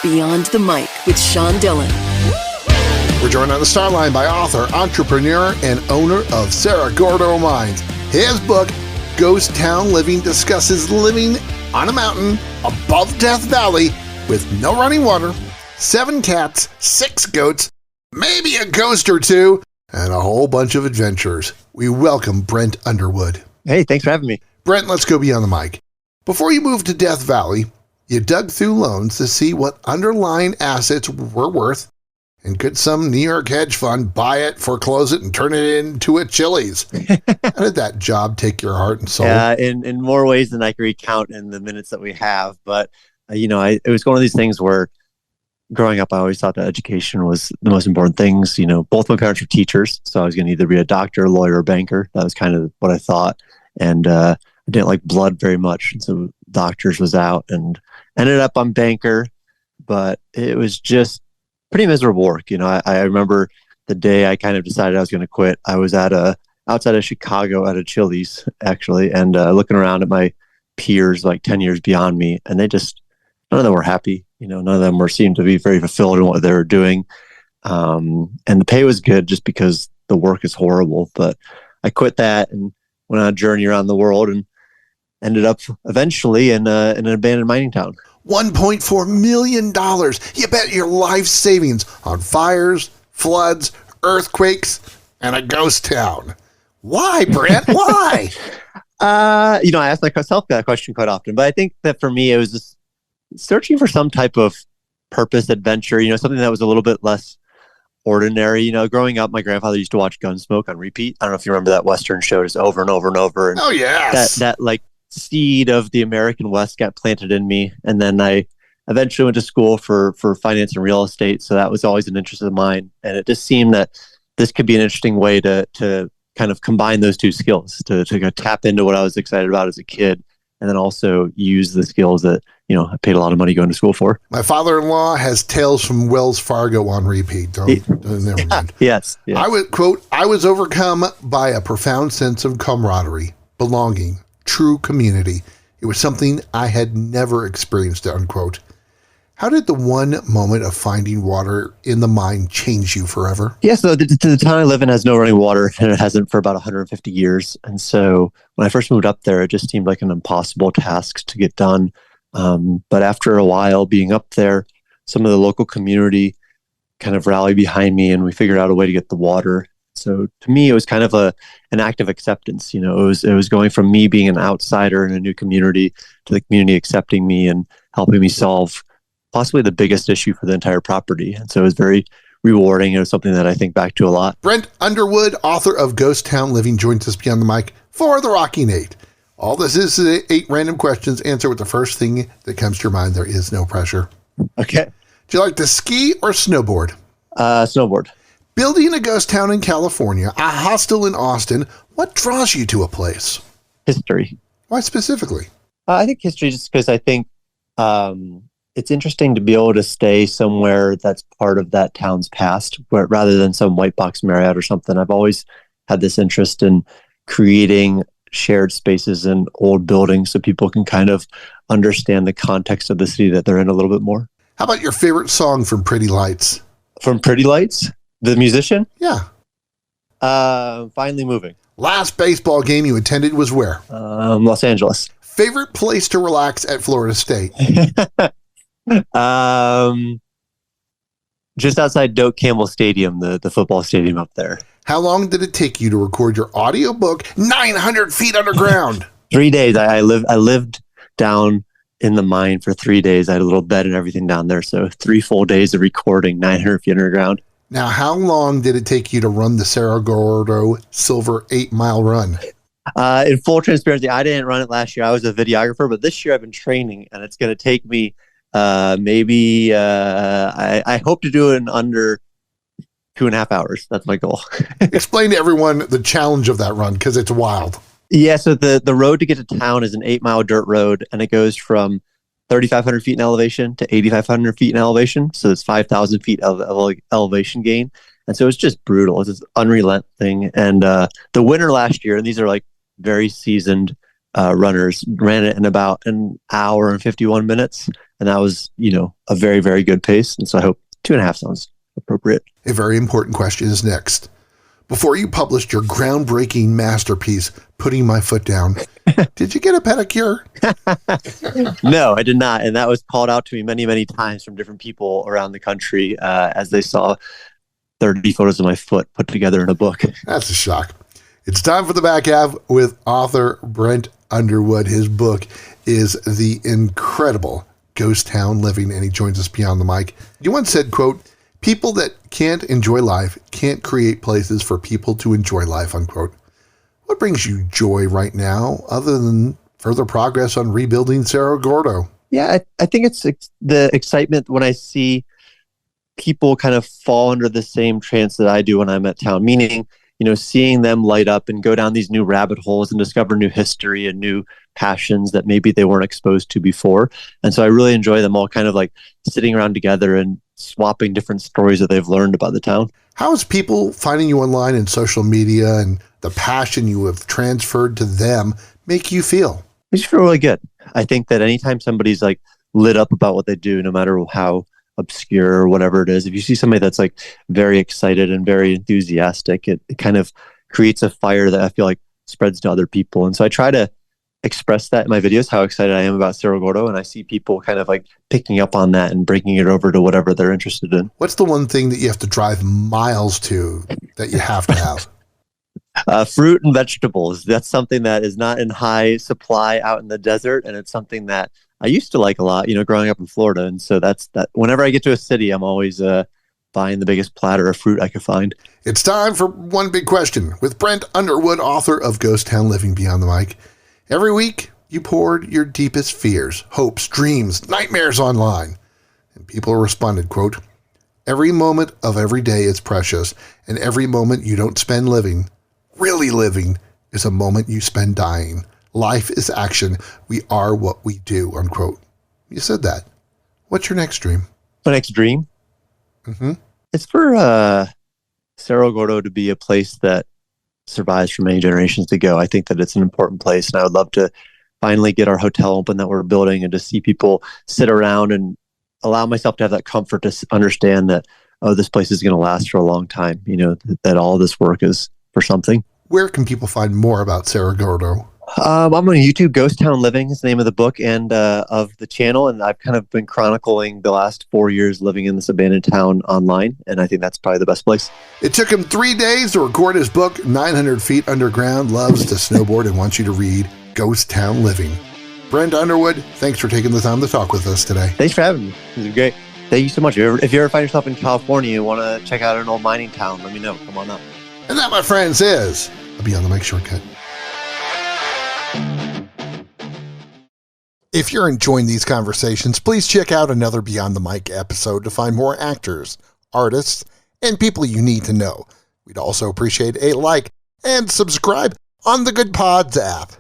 Beyond the Mic with Sean Dillon. We're joined on the Starline by author, entrepreneur, and owner of Cerro Gordo Mines. His book, Ghost Town Living, discusses living on a mountain above Death Valley with no running water, 7 cats, 6 goats, maybe a ghost or two, and a whole bunch of adventures. We welcome Brent Underwood. Hey, thanks for having me. Brent, let's go beyond the mic. Before you moved to Death Valley, you dug through loans to see what underlying assets were worth, and could some New York hedge fund buy it, foreclose it, and turn it into a Chili's? How did that job take your heart and soul? Yeah, in more ways than I can recount in the minutes that we have. But, it was one of these things where growing up, I always thought that education was the most important things. Both my parents were teachers, so I was going to either be a doctor, lawyer, or banker. That was kind of what I thought. And I didn't like blood very much. And so doctors was out and ended up on banker. But it was just pretty miserable work. I remember the day I kind of decided I was going to quit. I was outside of Chicago at a Chili's, actually, and looking around at my peers like 10 years beyond me. And none of them were happy. None of them seemed to be very fulfilled in what they were doing. And the pay was good just because the work is horrible. But I quit that and went on a journey around the world and ended up eventually in an abandoned mining town. $1.4 million. You bet your life savings on fires, floods, earthquakes, and a ghost town. Why, Brent? Why? I ask myself that question quite often, but I think that for me, it was just searching for some type of purpose, adventure, something that was a little bit less ordinary. Growing up, my grandfather used to watch Gunsmoke on repeat. I don't know if you remember that Western show just over and over and over. And oh, yes. That like seed of the American West got planted in me. And then I eventually went to school for finance and real estate. So that was always an interest of mine. And it just seemed that this could be an interesting way to kind of combine those two skills, to kind of tap into what I was excited about as a kid, and then also use the skills that, I paid a lot of money going to school for. My father-in-law has Tales from Wells Fargo on repeat. Never mind. Yes. I would quote, I was overcome by a profound sense of camaraderie, belonging, true community. It was something I had never experienced, unquote. How did the one moment of finding water in the mine change you forever? Yeah, so the town I live in has no running water, and it hasn't for about 150 years. And so when I first moved up there, it just seemed like an impossible task to get done. But after a while being up there, some of the local community kind of rallied behind me, and we figured out a way to get the water. So to me, it was kind of an act of acceptance. It was going from me being an outsider in a new community to the community accepting me and helping me solve possibly the biggest issue for the entire property. And so it was very rewarding. It was something that I think back to a lot. Brent Underwood, author of Ghost Town Living, joins us beyond the mic for the Rocking 8. All this is 8 random questions. Answer with the first thing that comes to your mind. There is no pressure. Okay. Do you like to ski or snowboard? Snowboard. Building a ghost town in California, a hostel in Austin, what draws you to a place? History. Why specifically? I think history just because I think it's interesting to be able to stay somewhere that's part of that town's past, rather than some white box Marriott or something. I've always had this interest in creating shared spaces in old buildings so people can kind of understand the context of the city that they're in a little bit more. How about your favorite song from Pretty Lights? From Pretty Lights? The musician? Yeah. Finally Moving. Last baseball game you attended was where? Los Angeles. Favorite place to relax at Florida State? Just outside Doak Campbell Stadium, the football stadium up there. How long did it take you to record your audiobook 900 feet underground? 3 days. I lived down in the mine for 3 days. I had a little bed and everything down there. So 3 full days of recording 900 feet underground. Now, how long did it take you to run the Cerro Gordo Silver 8-mile run? In full transparency, I didn't run it last year. I was a videographer, but this year I've been training, and it's going to take me maybe I hope to do it in under 2.5 hours. That's my goal. Explain to everyone the challenge of that run, because it's wild. Yeah, so the road to get to town is an 8-mile dirt road, and it goes from 3,500 feet in elevation to 8,500 feet in elevation. So it's 5,000 feet of elevation gain. And so it's just brutal. It's this unrelenting thing. And the winner last year, and these are like very seasoned runners, ran it in about an hour and 51 minutes. And that was, a very, very good pace. And so I hope 2.5 sounds appropriate. A very important question is next. Before you published your groundbreaking masterpiece, Putting My Foot Down, did you get a pedicure? No, I did not. And that was called out to me many, many times from different people around the country as they saw 30 photos of my foot put together in a book. That's a shock. It's time for the back half with author Brent Underwood. His book is The Incredible Ghost Town Living, and he joins us beyond the mic. You once said, quote, "People that can't enjoy life can't create places for people to enjoy life," unquote. What brings you joy right now other than further progress on rebuilding Cerro Gordo? Yeah, I think it's the excitement when I see people kind of fall under the same trance that I do when I'm at town, meaning, seeing them light up and go down these new rabbit holes and discover new history and new passions that maybe they weren't exposed to before. And so I really enjoy them all kind of like sitting around together and swapping different stories that they've learned about the town. How is people finding you online and social media and the passion you have transferred to them make you feel? I just feel really good. I think that anytime somebody's like lit up about what they do, no matter how obscure or whatever it is, if you see somebody that's like very excited and very enthusiastic, it kind of creates a fire that I feel like spreads to other people. And so I try to express that in my videos, how excited I am about Cerro Gordo, and I see people kind of like picking up on that and breaking it over to whatever they're interested in. What's the one thing that you have to drive miles to that you have to have? Fruit and vegetables. That's something that is not in high supply out in the desert, and it's something that I used to like a lot, growing up in Florida. And so that's that. Whenever I get to a city, I'm always buying the biggest platter of fruit I could find. It's time for One Big Question with Brent Underwood, author of Ghost Town Living Beyond the Mic. Every week, you poured your deepest fears, hopes, dreams, nightmares online. And people responded, quote, "Every moment of every day is precious, and every moment you don't spend living, really living, is a moment you spend dying. Life is action. We are what we do," unquote. You said that. What's your next dream? My next dream? Mm-hmm. It's for Cerro Gordo to be a place that survives for many generations to go. I think that it's an important place, and I would love to finally get our hotel open that we're building and to see people sit around and allow myself to have that comfort to understand that, oh, this place is going to last for a long time, that all this work is for something. Where can people find more about Cerro Gordo? I'm on YouTube. Ghost Town Living is the name of the book and of the channel. And I've kind of been chronicling the last 4 years living in this abandoned town online. And I think that's probably the best place. It took him 3 days to record his book, 900 Feet Underground, loves to snowboard and wants you to read Ghost Town Living. Brent Underwood, thanks for taking the time to talk with us today. Thanks for having me. This is great. Thank you so much. If you ever find yourself in California and want to check out an old mining town, let me know. Come on up. And that, my friends, is a Beyond the Mic shortcut. If you're enjoying these conversations, please check out another Beyond the Mic episode to find more actors, artists, and people you need to know. We'd also appreciate a like and subscribe on the Good Pods app.